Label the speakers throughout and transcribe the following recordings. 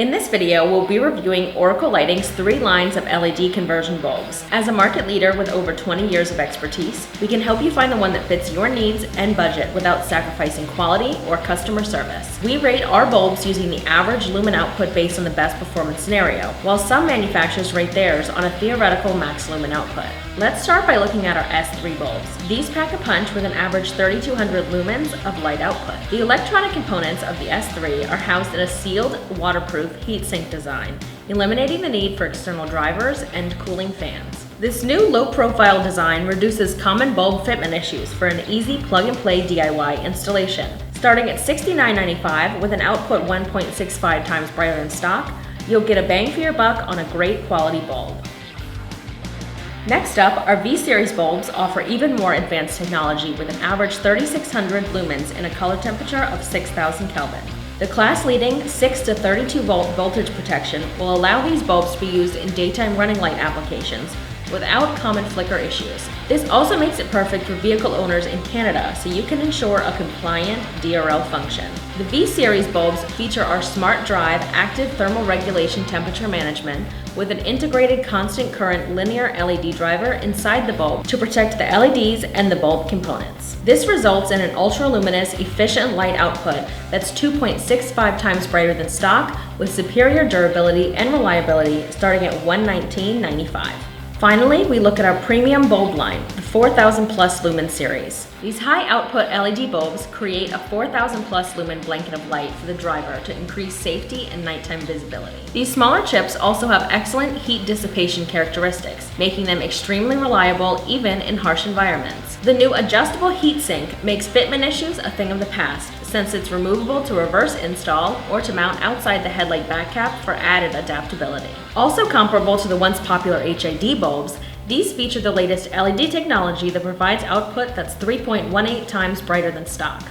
Speaker 1: In this video, we'll be reviewing Oracle Lighting's 3 lines of LED conversion bulbs. As a market leader with over 20 years of expertise, we can help you find the one that fits your needs and budget without sacrificing quality or customer service. We rate our bulbs using the average lumen output based on the best performance scenario, while some manufacturers rate theirs on a theoretical max lumen output. Let's start by looking at our S3 bulbs. These pack a punch with an average 3,200 lumens of light output. The electronic components of the S3 are housed in a sealed, waterproof heatsink design, eliminating the need for external drivers and cooling fans. This new low-profile design reduces common bulb fitment issues for an easy plug-and-play DIY installation. Starting at $69.95 with an output 1.65 times brighter than stock, you'll get a bang for your buck on a great quality bulb. Next up, our VSeries bulbs offer even more advanced technology with an average 3,600 lumens and a color temperature of 6,000 Kelvin. The class-leading 6 to 32 volt voltage protection will allow these bulbs to be used in daytime running light applications without common flicker issues. This also makes it perfect for vehicle owners in Canada, so you can ensure a compliant DRL function. The VSeries bulbs feature our Smart Drive active thermal regulation temperature management with an integrated constant current linear LED driver inside the bulb to protect the LEDs and the bulb components. This results in an ultra-luminous, efficient light output that's 2.65 times brighter than stock with superior durability and reliability starting at $119.95. Finally, we look at our premium bulb line, the 4,000 plus lumen series. These high output LED bulbs create a 4,000 plus lumen blanket of light for the driver to increase safety and nighttime visibility. These smaller chips also have excellent heat dissipation characteristics, making them extremely reliable even in harsh environments. The new adjustable heatsink makes fitment issues a thing of the past, since it's removable to reverse install or to mount outside the headlight back cap for added adaptability. Also comparable to the once popular HID bulbs, these feature the latest LED technology that provides output that's 3.18 times brighter than stock.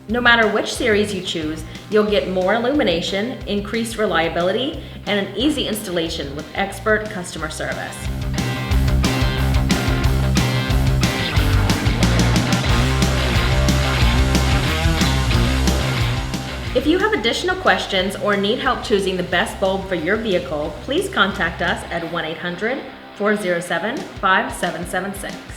Speaker 1: No matter which series you choose, you'll get more illumination, increased reliability, and an easy installation with expert customer service. If you have additional questions or need help choosing the best bulb for your vehicle, please contact us at 1-800-407-5776.